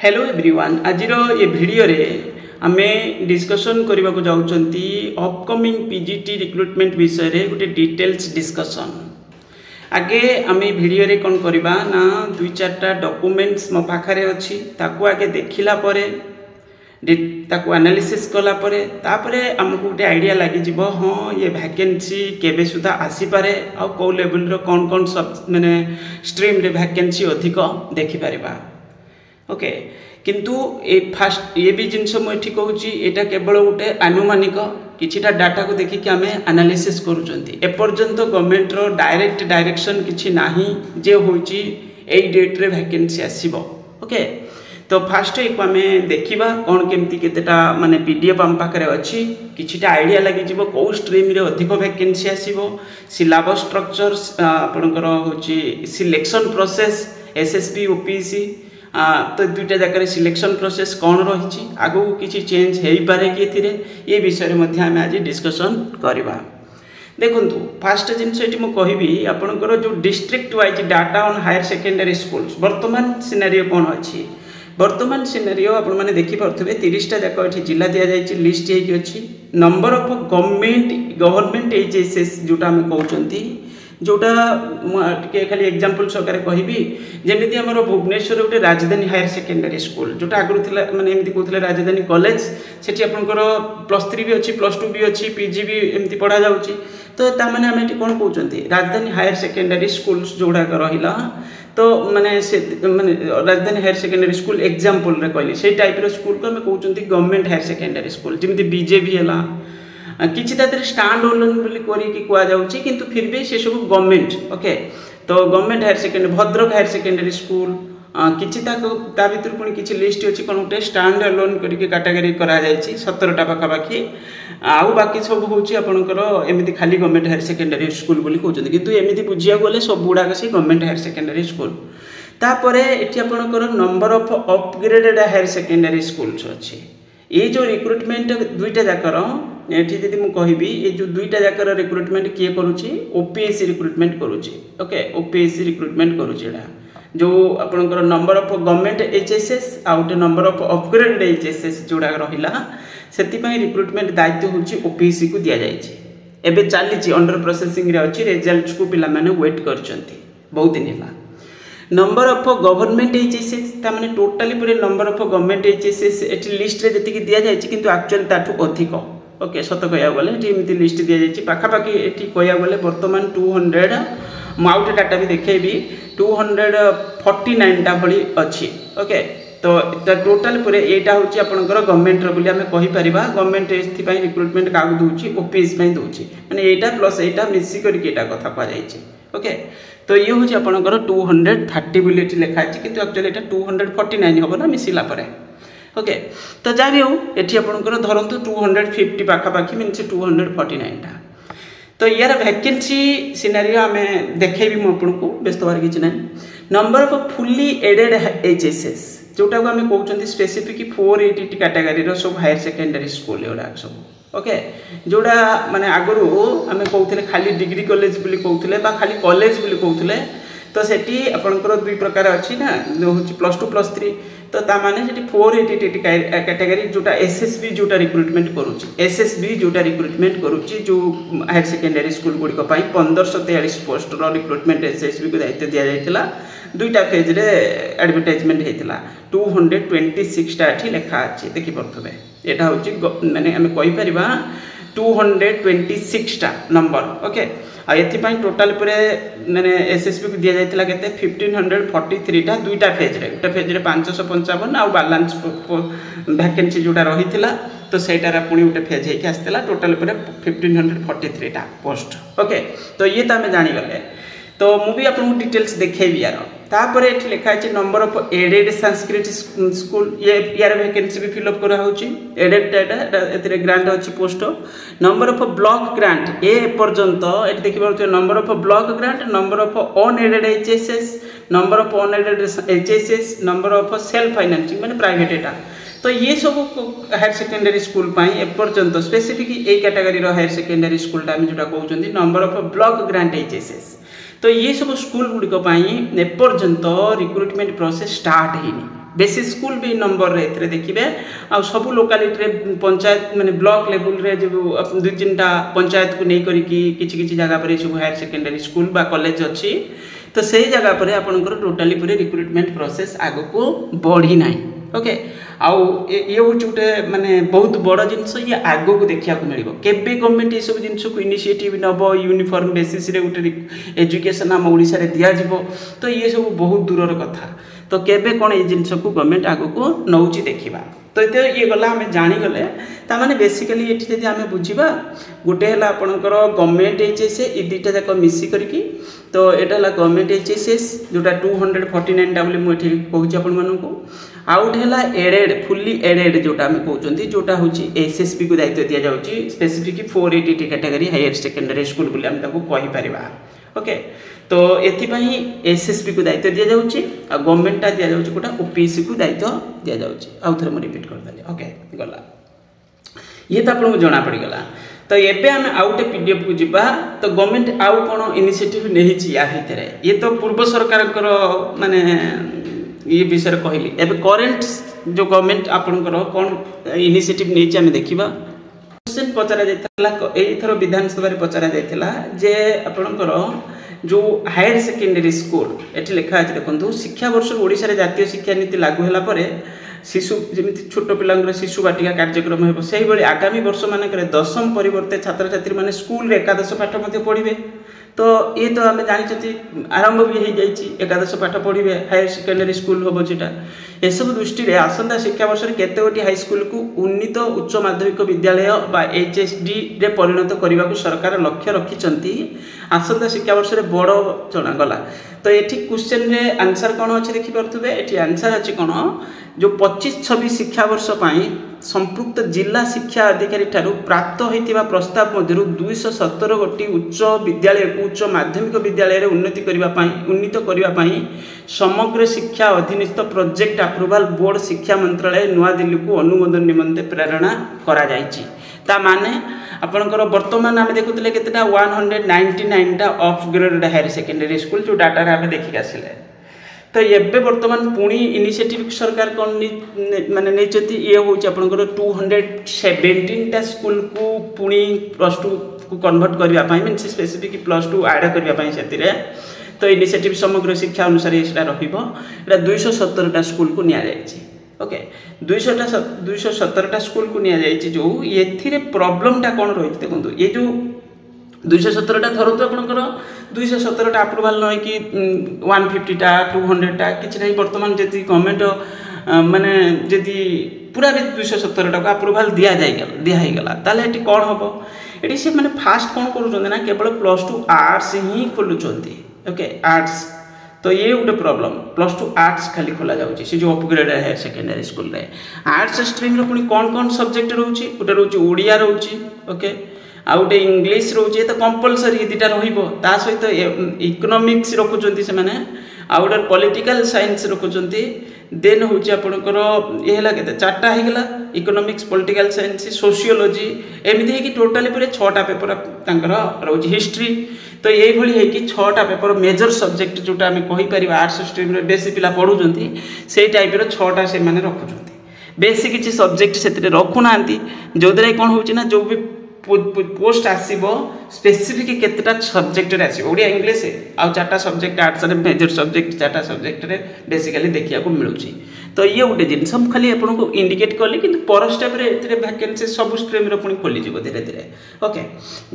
Hello everyone आज ये video रे आमे डिस्कशन करने को जाउछंती अपकमिंग पीजीटी रिक्रुटमेंट विषय रे गोटे डिटेल्स डिस्कशन। आगे आमे वीडियो रे कोन करबा ना दुई चारटा डॉक्यूमेंट्स मो पाखरे अछि ताकू आगे देखिला परे ताकू एनालिसिस कला परे तापरे हमकु गोटे आइडिया लागि जिवो हां ये वैकेंसी केबे सुधा आसी पारे आ को लेवल रो कोन कोन सब माने स्ट्रीम रे वैकेंसी अधिक देखि परबा। ओके किंतु ए फास्ट ये भी जिनस मुझे कहूँ यहाँ केवल गोटे आनुमानिक किछिटा डाटा को देखिक आम एनालिसिस करुँच एपर्यंत गवर्नमेंट रो डायरेक्ट डायरेक्शन किछि नाही जे होची एई डेट रे वैकेंसी आसीबो। ओके तो फास्ट एको आम देखा कौन केमती केतेटा माने पीडीएफ आम पाखरे अच्छी किछिटा आइडिया लगी जिवो को स्ट्रीम रे अधिक वैकेंसी आसीबो सिलेबस स्ट्रक्चर आपनकर होची सिलेक्शन प्रोसेस एसएसबी ओपीसी तो दुईटा जगह सिलेक्शन प्रोसेस कौन रही आगू किसी चेंज हो पारे कि ये विषय में आम आज डिस्कसन करवा। देखु फास्ट जिनस मुझे आपंकर जो district wise data on higher secondary schools वर्तमान सिनारियो कौन अच्छी वर्तमान सिनारियो आपण मैंने देखिपे 30टा जाक ये जिला दि जाए लिस्ट होगी नंबर ऑफ गवर्नमेंट एचएसएस जोटा आम कहते जोटा टे खाली एग्जांपल सकार कहबी जमीती आम भुवनेश्वर गोटे राजधानी हायर सेकेंडरी स्कूल जोटा आगुरी थी माने एमती कहते राजधानी कॉलेज सेठी आपनकर +3 भी अच्छी +2 भी अच्छी पीजी भी एमती पढ़ा जाउची तो तामाने आम ये कौन कहते राजधानी हायर सेकेंडरी स्कूल्स जोड़ाक रहा तो माने से माने राजधानी हायर सेकेंडरी स्कूल एग्जांपल रे कहली से टाइप स्कूल को आम कहते गवर्नमेंट हायर सेकेंडरी स्कूल जमीती बीजेपी है किसी स्टैंड अलोन कहुच्छी किंतु फिर भी से सब गवर्नमेंट। ओके तो government higher secondary Bhadrak higher secondary school किसी भर पुणी किसी लिस्ट अच्छी कौन गोटे स्टैंड अलोन करके कैटेगरी करा 17टा पाखापाखि आउ बाकी सब हूँ आपंकर एमती खाली गवर्नमेंट हायर सेकेंडरी स्कूल बोली कहते किंतु एमती बुझा गले सब गुड़ाक से गवर्नमेंट हायर सेकेंडरी स्कूल तापर ये आपंकर number of upgraded higher secondary schools अच्छी ये जो रिक्रुटमेंट दुईटा जाकर ये जी मुझे कहबी ये जो दुईटा जाकर रिक्रुटमेंट किए करुच्ची ओपीएससी रिक्रुटमेंट करुच्ची। ओके ओपीएससी रिक्रुटमेंट करुच्ची जो आपंकर नंबर ऑफ गवर्नमेंट एचएसएस आ गोटे नंबर ऑफ अपग्रेडेड एचएसएस जोड़ा रहा से रिक्रुटमेंट दायित्व हूँ ओपीएससी को दि जाए एवं चली अंडर प्रोसेसिंग अच्छी रिजल्ट को पिला माने वेट कर बहुत दिन है नंबर ऑफ गवर्नमेंट एचएसएस तामाने टोटाली पूरे नंबर ऑफ गवर्नमेंट एचएसएस एटी लिस्ट रे जति दिया जाय किंतु एक्चुअली ताठू अधिक। ओके सत कया गले एमती लिस्ट दिया जाय पाखापाखि एटी कया गले वर्तमान 200 माउट डाटा भी देखेबी 249 टा भली अछि। ओके तो टोटाल पूरे एटा होची आपनकर गवर्नमेंट रो बोली हमें कहि परिबा गवर्नमेंट एथि पई रिक्रुटमेंट कागु दोची ओपीएस पई दोची माने एटा प्लस एटा मिसी करके एटा कथा पा जायछि। ओके तो ये हूँ आपंकर 230 बोली लिखा है कि एक्चुअली ये 249 हम ना मिसला परे। ओके तो जहाँ भी हूँ ये आपंकर धरतु 250 पाखापाखि मीन 249 टा तो यार वैकेंसी सिनारियो आम देखेबी मुझको व्यस्त हबार किसी ना number of fully aided HSS जोटा को आम कहते स्पेसिफिक 480 कैटेगरी सब हायर सेकेंडरी स्कूल गुड़ा सब। ओके जोड़ा माने आगु आम कहते खाली डिग्री कॉलेज बोली कहते खाली कॉलेज बोली कहते तो सेठी आपंकर दुई प्रकार अच्छी ना हूँ +2 +3 तो तामाने सेठी 480 कैटेगरी जोटा एसएसबी जोटा रिक्रुटमेंट करुच्ची एसएसबी जोटा रिक्रुटमेंट करुच्ची जो हायर सेकेंडरी स्कूल गुड़िक 1543 पोस्ट रिक्रुटमेंट एसएसबी को दायित्व दि जाइए दुईटा फेज रे एडवर्टाइजमेंट होता 226 टा लेखा अच्छी देखिपे यहाँ हूँ मैंने आम कहीपर 226 टा नंबर। ओके आपाई टोटाल पूरे मैंने एसएसबी को दि जाता के 1543 टा दुईटा फेज रे गोटे फेज रे 555 आउ बालांस वैकेंसी जोटा रही तो सहीटार पुणी गोटे फेज होकर आसाला टोटाल पूरे 1543 टा पोस्ट। ओके तो ये तो आम जानीगले तो मुझे आपको डिटेल्स देखेबी यार तापर ये लिखा है number of aided Sanskrit school ये यार वैकेंसी भी फिलअप करा होची एडेड डाटा एतरे ग्रांट अच्छी post number of block grant ए पर्यंत ये देखि पारथि number of block grant number of unaided HSS number of unaided HSS number of self financing माने प्राइवेट एटा तो ये सब हायर सेकेंडरी स्कूल एपर्यंत स्पेसिफिक ए कैटेगरी हायर सेकेंडरी स्कूल आम जोटा कहते number of block grant HSS तो ये सब स्कूल गुड़िक एपर्यंत रिक्रुटमेंट प्रोसेस स्टार्ट होनी बेसी स्कूल भी नंबर रे देखिए आ सब लोकालिटी पंचायत माने ब्लॉक लेवल रे जो 2-3टा पंचायत को नहीं करी किछि जगह पर सब हायर सेकेंडरी स्कूल बा कॉलेज अच्छी तो से जगह पर आपनकर टोटली पूरे रिक्रुटमेंट प्रोसेस आगो को बढ़ी ना ओके आउ ये हूँ गोटे माने बहुत बड़ जिनस ये आगो को देखा मिल केबे गवर्नमेंट ये सब जिनस को इनिशिएटिव नब यूनिफॉर्म बेसिस रे गोटे एजुकेशन आम ओडिशा रे दिया जिवो तो ये सब बहुत दूरर कथा तो केबे कौन ये जिनस को गवर्नमेंट आगो को नौची देखा तो ये गला आम जानीगले ताने बेसिकली ये जब आम बुझा गोटे है आपणकर गवर्नमेंट एचएस ये दुईटा जाक मिसी करके तो यहाँ है गवर्नमेंट एचएसएस जोटा 249टा बोली मुझे कहूँ आपको आउ गोटे है एडेड फुली एडेड जोटा आम कहते जोटा हूँ एसएसपी को दायित्व दि जाऊँगी specific 480 category higher secondary school बोली आम कहीपर ओके तो ये एसएसपी को दायित्व दि जाऊँगी आ गवर्नमेंटा दि जाऊँगी गोटा ओपीएससी को दायित्व दि जाऊँगी आउ थे मुझे रिपीट करदेली ओके गला ये तो आपको जना पड़गला तो ये आम आउ गोटे पीडीएफ को जीवा तो गवर्नमेंट आउ कौन इनिशिएटिव नहीं या भितर ये तो पूर्व सरकार माने ये विषय कहली एबे करेंट जो गवर्नमेंट आपणकर कौन इनिशिएटिव नहीं आम देखा क्वेश्चन पचरा जाइए विधानसभा पचरा जाइए जे आपणकर जो हायर सेकेंडरी स्कूल ये लिखा है देखो शिक्षा वर्ष ओडिशा रे जातीय शिक्षा नीति लागू होला परे शिशु जमी छोट पिला शिशु बाटिका कार्यक्रम हो से आगामी वर्ष मानक दशम परिवर्ते छात्र छात्री मैंने स्कूल एकादश पाठ पढ़े तो ये तो आम जानी आरंभ भी हो जाइए एकादश पाठ पढ़े हायर सेकेंडरी स्कूल हम सेटा एसबू दृष्टि में आसंता शिक्षा वर्ष में केतोटी हाईस्कल को उन्नीत उच्च माध्यमिक विद्यालय बा एचएसडी रे परिणत करने को सरकार लक्ष्य रखिंट आसंता शिक्षा वर्ष में बड़ जनागला तो ये क्वेश्चन रे आंसर कौन अच्छे देखिपे ये आंसर अच्छी कौन जो 25-26 शिक्षा वर्ष संपुक्त जिला शिक्षा अधिकारी ठारू प्राप्त होता प्रस्ताव मध्य 217 गोटी उच्च विद्यालय को उच्च माध्यमिक विद्यालय उन्नति करने समग्र शिक्षा अधीनस्थ प्रोजेक्ट अप्रूवाल बोर्ड शिक्षा मंत्रालय नवा दिल्ली को अनुमोदन निमंते प्रेरणा करा जायछि ता माने आपनकर वर्तमान आम देखुले केतेटा 199टा अपग्रेडेड हायर सेकेंडरी स्कूल जो डाटा रे आम देखि आसिले तो ये वर्तमान पुणी इनिशिएटिव सरकार कौन माने नहीं ये हूँ आपंकर 217टा स्कूल को पुणी +2 को कन्वर्ट करने मीन स्पेसिफिक +2 आड करने से तो इनिशिएटिव समग्र शिक्षा अनुसार ये रहा 217टा स्कूल को नि ओके 217टा स्कूल को नि जो ये प्रॉब्लमटा कौन रही देखो ये जो 217टा धरत आपंकर 217टा अप्रूवाल न कि 150टा 200टा कि नहीं बर्तमान जी गवर्नमेंट माने जी पूरा भी 217टा को अप्रूवाल दिगला ताले ये कौन हम ये से मैंने फास्ट कौन करूँ केवल +2 आर्ट्स ही खोलुंट ओके आर्ट्स तो ये गोटे प्रॉब्लम +2 आर्ट्स खाली खोला जाऊँगी से जो अपग्रेड हायर सेकेंडरी स्कूल रे आर्ट्स स्ट्रीम पुणी कौन कौन सब्जेक्ट रोचे गोटे रोचे ओडिया रोचे ओके आ गोटे इंग्लीश रोचे तो कंपलसरी दुटा रहा सहित इकोनॉमिक्स रखुच्च से आ गोटे पॉलिटिकल साइंस रखुच्च देन हूँ आपणकर ये है 4टा होगा इकोनॉमिक्स पॉलिटिकल साइंस सोशियोलॉजी एमती है टोटाली पूरे 6टा पेपर रोचे हिस्ट्री तो ये 6टा पेपर मेजर सब्जेक्ट जोटा आम कहीपर आर्ट्स स्ट्रीम बेसी पिला पढ़ुं से टाइप 6टा से रखुच्च बेसी किसी सब्जेक्ट से रखुना जो द्वारा कौन हो जो भी पोस्ट आसो स्पेसिफिक केतेटा सब्जेक्ट आसो ओडिया इंग्लीश आउ 4टा सब्जेक्ट आर्ट्स मेजर सब्जेक्ट 4टा सब्जेक्ट बेसिकली देखा मिलूँ तो ये गोटे जिनस खाली आपको इंडिकेट कली कि पर स्टेप रे वैकेंसी सब स्ट्रीम पुणी खोली धीरे धीरे ओके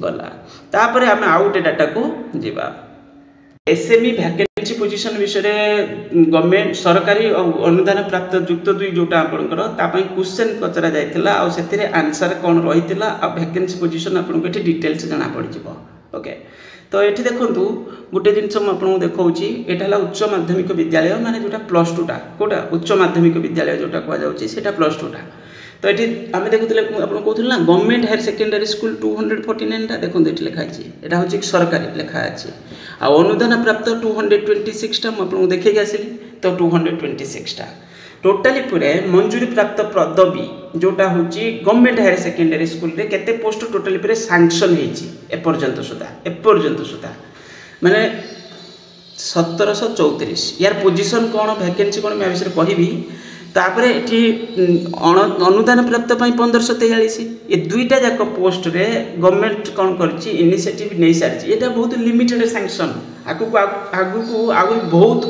गला तापर आम आउ गोटे डाटा को जीवा एसएमई वैकेंसी पोजीशन विषय गवर्नमेंट सरकारी अनुदान प्राप्त युक्त 2 जोटा आपंकर क्वेश्चन पचरा जाइए आंसर कौन रही वैकेंसी पोजीशन आपको ये डिटेल्स जना पड़ ओके तो ये देखूँ गोटे जिन आपको देखा यहाँ उच्च माध्यमिक विद्यालय माने जोटा +2टा कौटा उच्च माध्यमिक विद्यालय जोटा कहुटा +2टा तो ये आम देखुले आपको कहते ना गवर्नमेंट हायर सेकेंडरी स्कूल 249टा देखो ये लिखाई यहाँ हूँ सरकारी लिखा अच्छे आ अनुदान प्राप्त 226टा मुझे देखी आसली तो 226टा टोटाली पूरे मंजूरी प्राप्त पदवी जोटा हूँ गवर्नमेंट हायर सेकेंडरी स्कूल रे केते पोस्ट टोटाली पूरे सैंक्शन एपर्यंत सुधा माने 1734 यार पोजीशन कौन वैकेंसी कौन मैं विषय कहबी तापर ये अनुदान प्राप्त 1543 ये दुईटा जाक पोस्ट रे गवर्नमेंट कौन कर इनिशिएटिव नहीं सारी ये बहुत लिमिटेड सैंक्शन आगु आगु आगु बहुत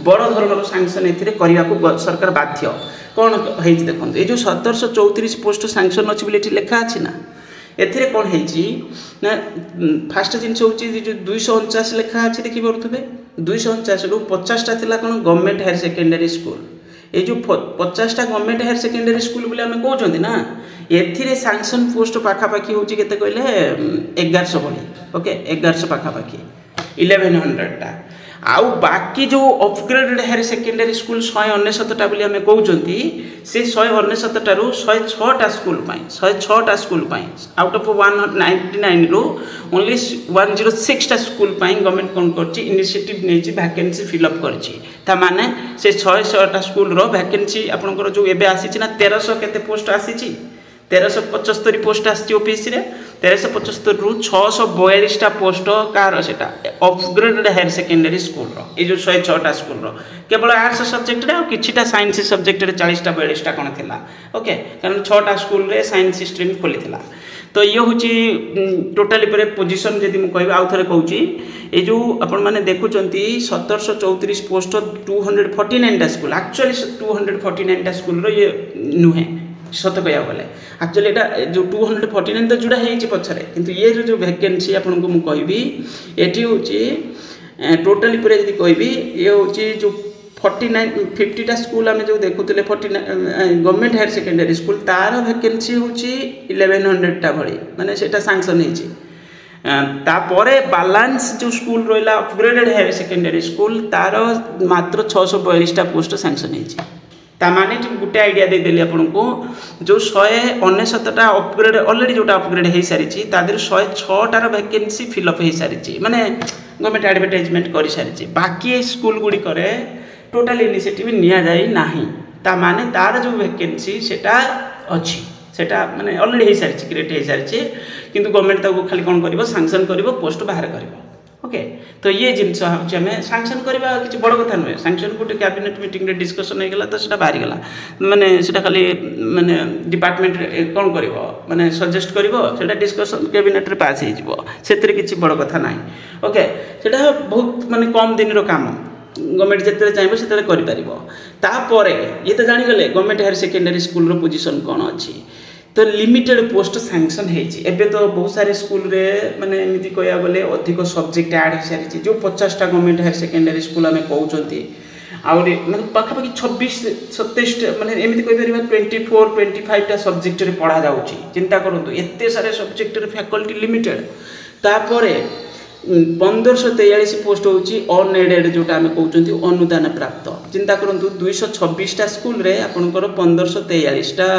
बड़ धरण सैंक्शन ये करने को सरकार बाध्य कौन है देखो ये जो 1734 पोस्ट सैंक्शन अच्छी लिखा अच्छी ना एथिरे कौन है फास्ट जिनस हूँ जो 249 लिखा अच्छी देखिपे 249 रु 50टा थी कौन गवर्नमेंट हायर सेकेंडरी स्कूल ये जो 50टा गवर्नमेंट हायर सेकेंडरी स्कूल बोले आम कहते ना एथिरे सैंक्शन पोस्ट पाखापाखि हूँ के कहले 1100 भली ओके 1100 पाखापाखि 1100टा आउ बाकी जो अपग्रेडेड हायर सेकेंडरी स्कूल 199टा बोली आम कहते से 199 रु 106टा स्कूल 106टा स्कूल आउट ऑफ 199 रु ओनली 106टा स्कूल गवर्नमेंट कौन कर इनिशिएटिव नहीं वैकेंसी फिलअप कर माने से 106टा स्कूल रो वैकेंसी आपनकर जो एबे आसी ना 1300 केते पोस्ट आसी 1375 पोस्ट आसी ओपीसी रे 1375 रु 642टा पोस्ट कार सेटा अपग्रेडेड हायर सेकेंडरी स्कूल रो ये जो 106टा स्कूल रो केवल आर्ट्स सब्जेक्ट रे किछिटा साइंस सब्जेक्ट रे 40टा 42टा कोन थिला ओके कारण 6टा स्कूल रे साइंस स्ट्रीम खोली थिला तो ये हूँ टोटाली पर पोजिशन जदि मुझे कह आउ थे कहूँ ये जो आपण मैंने देखुं 1734 पोस्ट 249टा स्कूल एक्चुअली 249टा स्कूल रो ये नुहे सत कह गले एक्चुअली यहाँ जो 249 तो जोड़ा है पछरे किंतु ये जो वैकेंसी आपको मुझे कहबी ये हूँ टोटाली पर यदि कहबी ये हूँ जो 50टा स्कूल आम जो देखुले 49 गवर्नमेंट हायर सेकेंडरी स्कूल तार वैकेंसी हूँ 1100टा भली माने सेटा सैंक्शन तापर बालांस जो स्कूल रहा अपग्रेडेड हायर सेकेंडरी स्कूल तार मात्र 642टा पोस्ट सैंक्शन ताने गोटे आइडिया देदेली आपको जो 199टा अपग्रेड अलरेडी जोटा अपग्रेड हो सारी 106टार वैकेंसी फिलअप हो सारी माने गवर्नमेंट एडवर्टाइजमेंट कर सारी बाकी स्कूल गुड़िक टोटाल इनिशिएटिव निया जाई नाही माने तार जो वैकेंसी सेटा अच्छी सेटा माने अलरेडी हो सारी क्रिएट हो सारी किंतु गवर्नमेंट ताको खाली कौन कर सैंक्शन कर पोस्ट बाहर कर ओके तो ये जिनस हूँ आम सैंक्शन करवा किसी बड़ कथा नुहे सैंक्शन गोटे कैबिनेट मीटिंग रे डिस्कसन होगा तो सीटा बाहरी गला माने सीटा खाली माने डिपार्टमेंट कौन कर माने सजेस्ट कर डिस्कसन कैबिनेट रे पास हो किसी बड़ कथा ना ओके सेटा बहुत माने कम दिन रो काम गवर्नमेंट जिते चाहिए से कर ये तो जानीगले government higher secondary school position कौन अच्छी तो लिमिटेड पोस्ट सैंक्शन होती तो बहुत सारे स्कूल रे माने एमती कह गले अधिक सब्जेक्ट ऐड हो सारी जो 50टा गवर्नमेंट हायर सेकेंडरी स्कूल आम कहते आउरी माने पाखापाखि 26-27 माने एमती कह 24-25टा सब्जेक्ट रे पढ़ा जाउची चिंता करंतु एते सारे सब्जेक्ट रे फैकल्टी लिमिटेड तापर 1543 पोस्ट होची अनएडेड जोटा आम कहते अनुदान प्राप्त चिंता करंतु 226टा स्कूल रे आपनकर 1543टा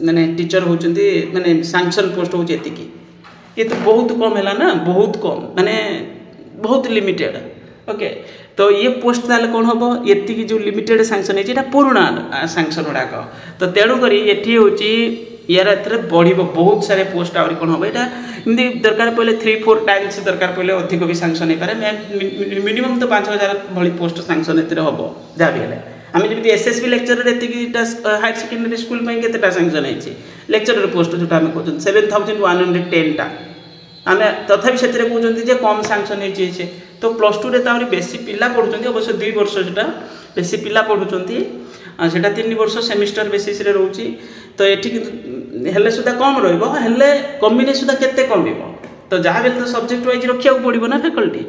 माने टीचर होचंती माने सैंक्शन पोस्ट होची एतिकी ये तो बहुत कम है ना बहुत कम माने बहुत लिमिटेड ओके तो ये पोस्ट ताले कौन हम ये जो लिमिटेड सैंक्शन है पुराना सैंक्शन गुड़ाक तो तेणुक ये हूँ यार बढ़ बहुत सारे पोस्ट आहरी कौन हम यहाँ एमती दरकार पड़े 3-4 टाइम्स दरकार पड़े अधिक भी सैंक्शन हो पाए मिनिमम तो 5000 भली पोस्ट सैंक्शन हम जहाँ भी है आम जमी SSB lecture higher secondary school के सैंक्शन है लेक्चर पोस्ट जो आम कहते 7110टा आम तथापि से कहते कम सैंक्शन हो तो +2 रे बेसी पिला पढ़ुं अवश्य 2 वर्ष से बेसी पिला पढ़ुं से 3 वर्ष सेमिस्टर बेसिस रे रोची तो ये सुधा कम रे कमिने सुधा केते कम तो जहाँ भी तो सब्जेक्ट वाइज रखा पड़ो ना फैकल्टी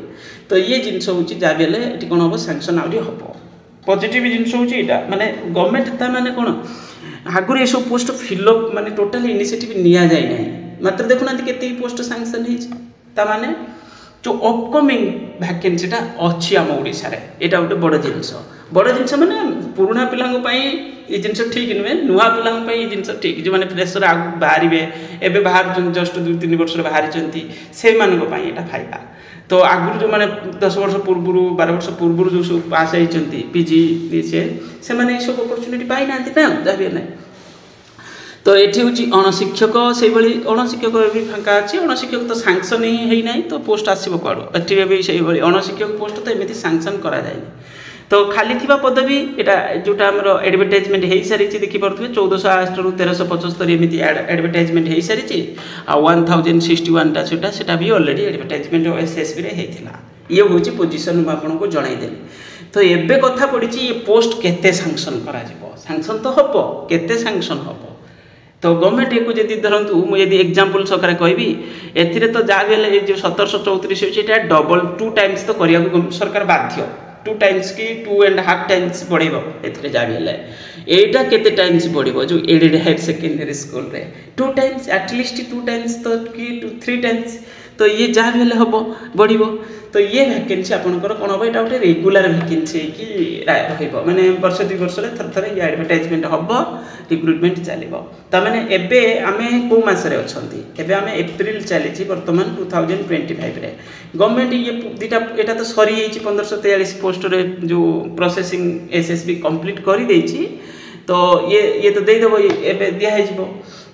तो ये जिनस हूँ जहाँ भी ये कौन हम सैंक्शन आहरी हम पॉजिटिव जिनस हूँ यहाँ माने गवर्नमेंट माने कौन आगुरी ये सब पोस्ट फिलअप माने टोटाल इनिशिएटिव निया जाए ना मात्र देखुना केते पोस्ट सैंक्शन होता माने जो अपकमिंग वैकेंसीटा अच्छी आम ओडिशा रे एटा गोटे बड़ जिनस माने पुराना पिलांपाई ये जिनस ठीक नुहे नुआ पिलांपाई ये जिनस ठीक जो मैंने फ्रेशर आगु बाहर एवं बाहर जस्ट 2-3 वर्ष बाहरी से मानी फायदा तो आगुरी जो मैंने 10 वर्ष पूर्व 12 वर्ष पूर्व जो सब पास होती पीजी से मैंने सब अपरच्युनिटी पाई ना जहाँ भी ना तो ये हूँ अणशिक्षक से अणशिक्षक भी फाँका अच्छी अणशिक्षक तो सैंक्शन ही ना तो पोस्ट आसो कड़ो ये भी से अणशिक्षक पोस्ट तो एमती सैंक्शन कराए तो खाली थिबा पदवी एटा जोटा हमर एडवर्टाइजमेंट हेई सारी देखि परथुवे 1408 रु 1375 एमिति एडवर्टाइजमेंट हेई सारी आ 1061 टा सेटा भी ऑलरेडी एडवर्टाइजमेंट एसएसबी रे हेइथिला। ये होची पोजीशन म आपन को जणाई देली। तो एबे कथा पड़ी ये पोस्ट केते सैंक्शन करा जिवो, सैंक्शन तो हबो, केते सैंक्शन हबो। तो गवर्नमेंट को जदि धरतु मुझे एग्जांपल सकारे कहबी एथिरे तो जा बेले जो 1734 होची एटा डबल 2 टाइम्स तो करिया सरकार बाध्य 2 टाइम्स की 2.5 टाइम्स बढ़ेबो एथिरे जा बेले एटा केते टाइम्स बढ़ेबो जो एडेड हायर सेकेंडरी स्कूल रे 2 टाइम्स एटलीस्ट 2 टाइम्स तो कि 3 टाइम्स तो ये जा बेले हबो बढ़िबो। तो ये वैकेंसी आपनकर कोन हबो एटा उठे रेगुलर वैकेंसी की रहइबो माने वर्ष 2 वर्ष रे थर थर ये एडवर्टाइजमेंट हबो रिक्रुटमेंट चलिबो। त माने एबे आमे को मास रे अछंती एबे आमे अप्रैल चलीची वर्तमान 2025 रे गवर्नमेंट ये दिटा एटा तो सरी हेची 1543 पोस्ट रे जो प्रोसेसिंग एसएसबी कंप्लीट करी देची। तो ये तो दे देबो एबे दिया हेजिबो।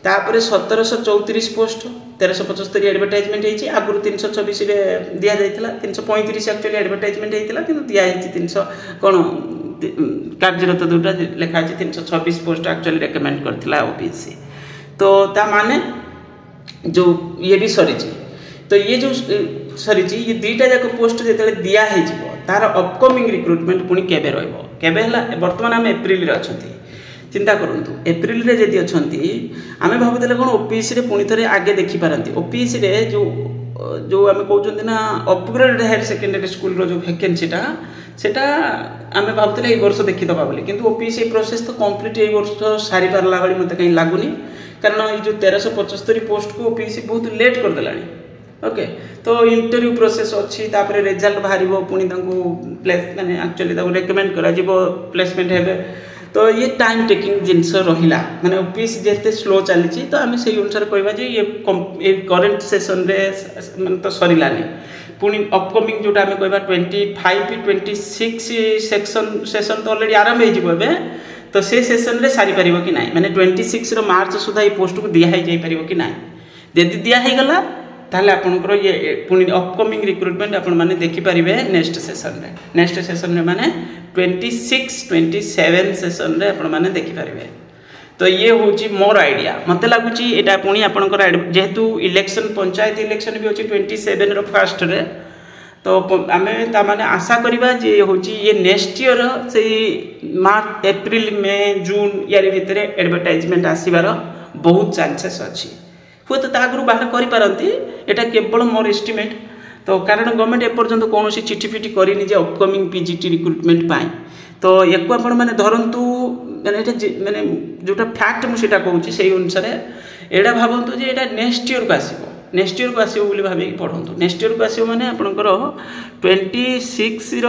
तापरे 1734 पोस्ट 1375 एडवर्टाइजमेंट हेची आगुरु 326 रे दिया जायतिला 335 एक्चुअली एडवर्टाइजमेंट हेतिला किंतु दिया हेची 300 कोन कार्यरत दुटा लिखा है 326 पोस्ट एक्चुअली रेकमेंड करथिला ओबीसी। तो ता माने जो ये भी सरी तो ये जो सरी ये दुईटा जाक पोस्ट जो दिया है तार अपकमिंग रिक्रुटमेंट पुणी केबे रहइबो केबे हला वर्तमान आम एप्रिल रे अछंती चिंता करंतु एप्रिल रे जदि अछंती आमे भाबुतले कोन ओपीसी रे पुणी थरे आगे देखि पारंती ओपीसी रे जो आमे कहउचंती ना अपग्रेड हायर सेकेंडरी स्कूल रो जो वैकेंसीटा सेटा आमे भाबुतले ए वर्ष देखि दबा बोली किंतु ओपीसी प्रोसेस तो कंप्लीट ए वर्ष सारी पारला बळी मते कहीं लागुनी कारण ये जो 1375 पोस्ट को ओपीसी बहुत लेट कर देलानी। ओके तो इंटरव्यू प्रोसेस अच्छी तापर रिजल्ट बाहर पुणी प्लेस माने एक्चुअली रेकमेंड करा प्लेसमेंट हेबे तो ये टाइम टेकिंग जिनस रहिला माने ओपीसी जेते स्लो चली तो आम से अनुसार कहवा ये करेन्ट सेसन रे माने तो सरिलानी पुणी अपकमिंग जोटा आम कहवा 25 26 सेसन तो ऑलरेडी आरंभ हो जिवो तो से सेसन रे सारी परिबो कि नाही माने 26 रो मार्च सुधा ये पोस्ट को दिया है जाई परिबो कि नाही यदि दिया है गला ताले आपनकर ये पुणी अपकमिंग रिक्रुटमेंट आपण माने देखि परिबे नेक्स्ट सेशन रे माने 26 27 सेशन रे आपण माने देखि परिबे। तो ये होची मोर आइडिया मते लागुची एटा पुणी आपनकर जेहेतु इलेक्शन पंचायत इलेक्शन भी होची 27 रो फर्स्ट रे तो आमे ता माने आशा करिबा जे होची ये नेक्स्ट ईयर से मार्च एप्रिल में जून यार भितरे एडवर्टाइजमेंट आसीबार बहुत चांसेस अछि हुए तो आगु बाहर करें एटा केवल मोर एस्टिमेट तो कारण गवर्नमेंट एपर्यंत कौन चिठी फिटी करनी जे अपकमिंग पीजीटी रिक्रुटमेंट पाई तो एक आपण माने धरंतु माने जोटा फैक्ट मुझे कहूँ से अनुसार एटा भावतु जे एटा नेक्स्ट ईयर को आसो बोली भावी पढ़ु नेक्स्ट ईयर को आसो माने आपनकर 26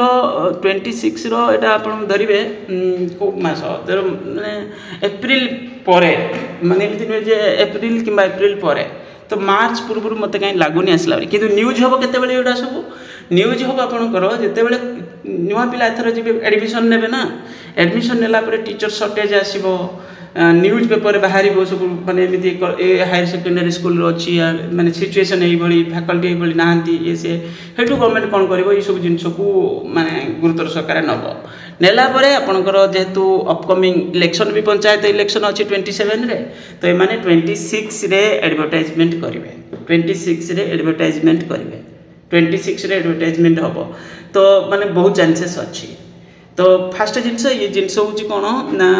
रो एटा आपण धरिबे को मास माने एप्रिल परे माने एमति न जे एप्रिल किंबा एप्रिल परे तो मार्च पूर्व मत कहीं लागुनी आसला किंतु न्यूज हम केते एटा सब न्यूज हम आपनकर जेते बेले नुआ पिला एथर जे एडमिशन नेबे ना एडमिशन नेला परे टीचर शॉर्टेज आसीबो न्यूज पेपर बाहर सब माने एमती हायर सेकेंडरी स्कूल अच्छी माने सिचुएशन ये फैकल्टी ये नहांती ये से हेठू गवर्नमेंट कौन कर सब जिनस को माने गुरुतर सरकार नब नेला परे आपनकर जेहेतु अपकमिंग इलेक्शन भी पंचायत इलेक्शन अच्छी 27 रे तो ये माने 26 रे एडवर्टाइजमेंट करेंगे 26 रे एडवर्टाइजमेंट करेंगे 26 रे एडवर्टाइजमेंट हम तो माने बहुत चांसेस अच्छी। तो फास्ट जिनस ये जिनस हूँ कौन ना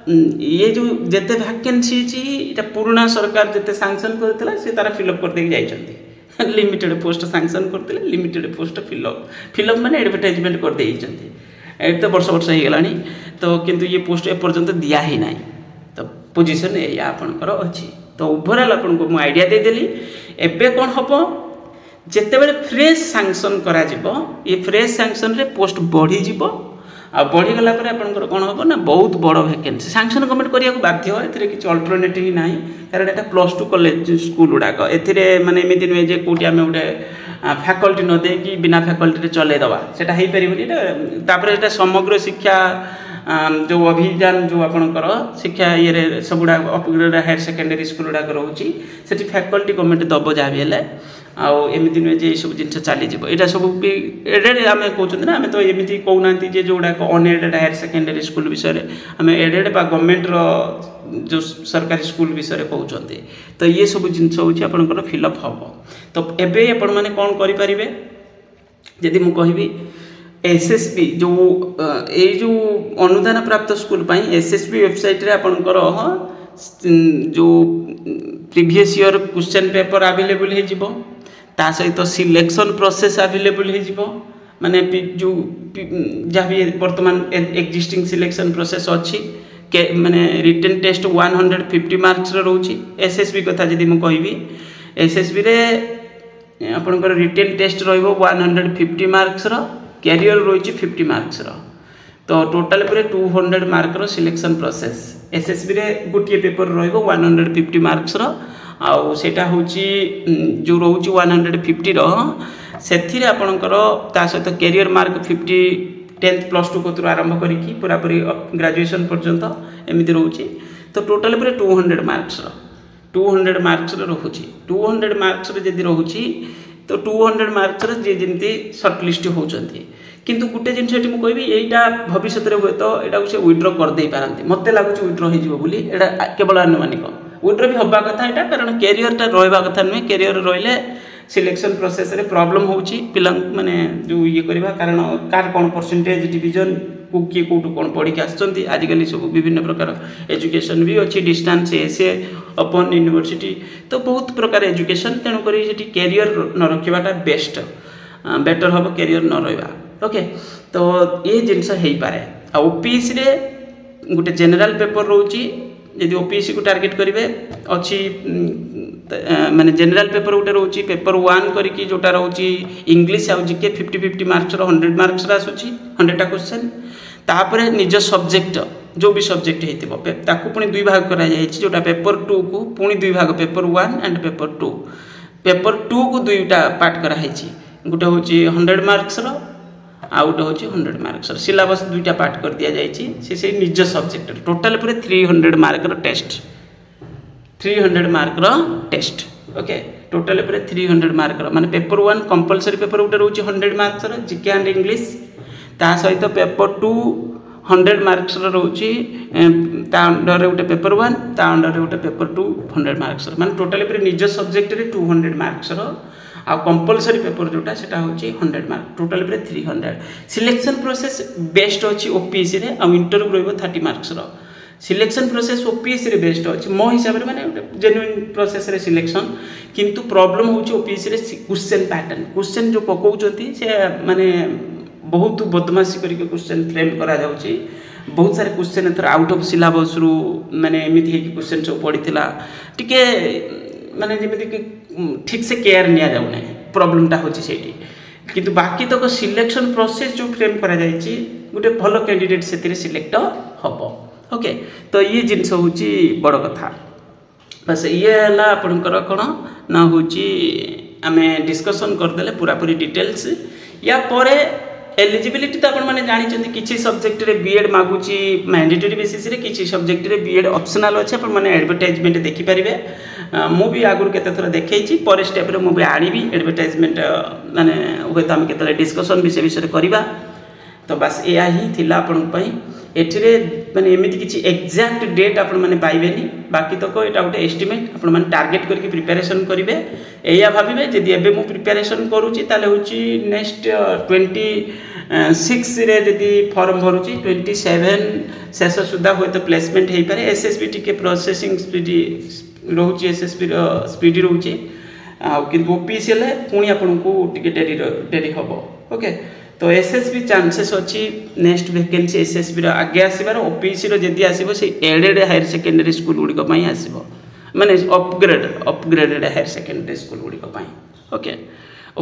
ये जो जिते वैकेंसी अच्छी पुराना सरकार जिते सैंक्शन करता से तारा फिलअप कर जाइए लिमिटेड पोस्ट सैंक्शन करते लिमिटेड पोस्ट फिलअप माने एडवर्टाइजमेंट कर तो वर्ष हो गला तो किंतु ये पोस्ट एपर्यंत दिया ही ना तो पोजीशन या आपनकर अच्छी। तो ओवरऑल आपको मुझे आइडिया देदेली एबे कौन हम जिते बड़े फ्रेश सैंक्शन करा ये फ्रेश सैंक्शन रे पोस्ट बढ़ी जीवो आ बढ़ीगला आपंकर कौन हम ना बहुत बड़ वैकेंसी सैंक्शन गवर्नमेंट करने बाध्य ए किसी अल्टरनेटिव ही ना कारण यहाँ +2 कॉलेज स्कूल गुड़ाक ए माने एमती नुहे जे कौटी आम गोटे फैकल्टी न दे कि बिना फैकल्टी चलईदवा सेटा हो पारे समग्र शिक्षा जो अभियान जो आपंकर शिक्षा ये सब गुड़ा अपग्रेड हायर सेकेंडरी स्कूल गुड़ाक रोचे फैकल्टी गवर्नमेंट दब जहाँ भी है आमती नुहे जे सब जिन चली यहाँ सब भी एडेड आम कहते ना आम तो एमती कहना जोड़ा अनएडेड हायर सेकेंडरी स्कूल विषय आम एडेड बा गवर्नमेंट जो सरकारी स्कूल विषय कहते तो ये सब जिनस हूँ आपंकर फिलअप हम तो एबे आपण मैंने कौन करें जदि मु कहि एसएसबी जो ये जो अनुदान प्राप्त स्कूल एसएसबी वेबसाइट रे आपणकर जो previous year question paper available हो ता सहित सिलेक्शन प्रोसेस अवेलेबल हो माने जो जहाँ भी वर्तमान एक्जिस्टिंग सिलेक्शन प्रोसेस अच्छी माने रिटन टेस्ट 150 मार्क्स रोची एसएसबी कथा जदि मु कहि एसएसबी रे आपणकर रिटन टेस्ट रहिबो 150 मार्क्स कैरियर रही 50 मार्क्स तो टोटाल पूरे 200 मार्क सिलेक्शन प्रोसेस एसएसबी रे गोटे पेपर रहिबो 150 मार्क्स आउ सेटा होची जो रोची 150 से आपणकर ता सहित कैरियर मार्क 50 10th +2 को आरंभ करी पूरा पूरी ग्रेजुएशन पर्यंत एमती रोची तो टोटाल पूरे 200 मार्क्स 200 मार्क्स रोची 200 मार्क्स जदि रोची तो 200 मार्क्स जे जमी सर्टलिस्ट होती किंतु गोटे जिनस मुझे यहीटा भविष्य में हुए तो यहाँ से विड्र करदे पारती मत लगुच विड्र हो केवल आनुमानिक विड्र भी हवा कथा यहाँ कारण कैरियरटा रहा कथा नुहे कैरियर रही सिलेक्शन प्रोसेस रे प्रॉब्लम होची पिला माने जो ये करबा कारण कार कोन परसेंटेज डिवीजन को किए कोटू कोन पढ़ी के आछंती आजिकल सब विभिन्न प्रकार एजुकेशन भी अच्छी डिस्टेंस एसे ओपन यूनिवर्सिटी तो बहुत प्रकार एजुकेशन तेणु करी सेठी कैरियर न रखिबाटा बेस्ट बेटर हम कैरियर न रहा ओके तो ये जिनस हो पारे आ ओपीएससी रे गोटे जनरल पेपर रोची यदि ओपीएससी को टार्गेट करेंगे अच्छी माने जनरल पेपर गोटे रोची पेपर 1 करके जोटा रोची इंग्लिश आउ जीके 50-50 मार्क्स 100 मार्क्स आसूची 100टा क्वेश्चन तापरे निज सब्जेक्ट जो भी सब्जेक्ट हेतिबो ताकू पुनी दुई भाग करा जायछि जोटा पेपर 2 को पुनी दुई भाग पेपर 1 एंड पेपर 2 पेपर 2 को दुईटा पार्ट करा हेछि गोटे होची 100 मार्क्स रो आ गोटे होची 100 मार्क्स रो सिलेबस दुईटा पार्ट कर दिया जायछि से निज सब्जेक्ट टोटल पूरे 300 मार्क रो टेस्ट 300 मार्क रो टेस्ट ओके टोटल पूरे 300 मार्क रो माने पेपर 1 कंपलसरी पेपर गोटे रोची 100 मार्क्स रो जीके एंड इंग्लिश ता सहित पेपर 2 100 मार्क्स रो रोची ता अंडर रे गोटे पेपर 1 ता अंडर रे गोटे पेपर 2 100 मार्क्स रो माने टोटल पूरे निज सब्जेक्ट रे 200 मार्क्स रो आ कंपलसरी पेपर जोटा सेटा होची 100 मार्क टोटल पूरे 300 सिलेक्शन प्रोसेस बेस्ट अछि ओपीएससी रे आ इंटरव्यू रहबो 30 मार्क्स रो सिलेक्शन प्रोसेस ओपीएससी रे बेस्ट अछि मो हिसाब रे माने जेन्युइन प्रोसेस रे सिलेक्शन किंतु प्रॉब्लम होची ओपीएससी रे क्वेश्चन पैटर्न क्वेश्चन जो पकोउचंती से माने बहुत बदमाशी करके क्वेश्चन फ्रेम करा जाउची बहुत सारे क्वेश्चन एथर आउट ऑफ सिलेबस रु माने एमिति हे क्वेश्चन सब पड़ीथिला टिके माने जेमिति कि ठीक से केयर निया जाउ नै प्रॉब्लमटा होची सेठी किंतु बाकी तक सिलेक्शन प्रोसेस जो फ्रेम करा जायछि गुटे भलो कैंडिडेट सेतिरे सिलेक्ट हबो ओके तो ये जिनस होची बड़ कथा बस ये हला आपनकर कोन ना होची आमे डिस्कशन करदेले पूरा पूरी डिटेल्स या परे एलिजिबिलिटी तो आपने जानी किसी सब्जेक्ट रे बीएड मागुची मैंडेटरी बेसिस रे किसी सब्जेक्ट रे बीएड ऑप्शनल अच्छे आपने एडवर्टाइजमेंट देखिपारे मु भी आगुरी केते थोड़ा देखई पर स्टेप रे मु भी आनिबी एडवर्टाइजमेंट माने हुए तो आम केते डिस्कशन भी से विषय करबा तो बस या ही थिला आपन पई एथिरे माने एमिति किछि एग्जैक्ट डेट आपन माने पाइबेनी बाकी तक एटा गोटे एस्टिमेट आपन माने टार्गेट करके प्रिपरेशन करिवे एया भाबिबे जदि एबे मु प्रिपरेशन करूची ताले होची नेक्स्ट 26 रे जदि फॉर्म भरूची 27 शेष सुधा होय तो प्लेसमेंट हेई पारे एसएसबी टिके प्रोसेसिंग स्पीडी रहूची एसएसबी रो स्पीडी रहूची आ किंतु ओपीसी ले पुनी आपन को टिके डेरी हबो ओके तो एसएसबी चांसेस अच्छी नेक्स्ट वैकेंसी एसएसबी रो आगे आसीबार ओपीसी रो जदी आसीबो से एडेड हायर सेकेंडरी स्कूल गुडी को पई आसीबो माने अपग्रेडेड हायर सेकेंडरी स्कूल गुडी को पई ओके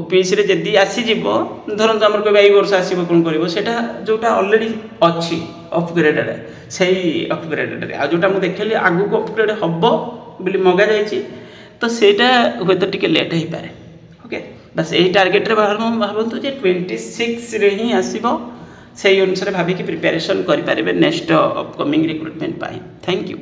ओपीसी रे जदी आसी जिवो धरन हमर को 22 वर्ष आसीबो कोन करबो सेटा जोटा ऑलरेडी अछि अपग्रेडेड सेही अपग्रेडेड रे आ जोटा मु देखली आगु को अपग्रेड हबो बिली मगा जायछि तो सेटा होय तो टिके लेट हेई पारे ओके बस यही टार्गेट रे भावतु जे 26 रे ही आसीबो से अनुसार भाबी कि प्रिपरेशन करि पारिबे नेक्स्ट अपकमिंग रिक्रुटमेंट पाई थैंक यू।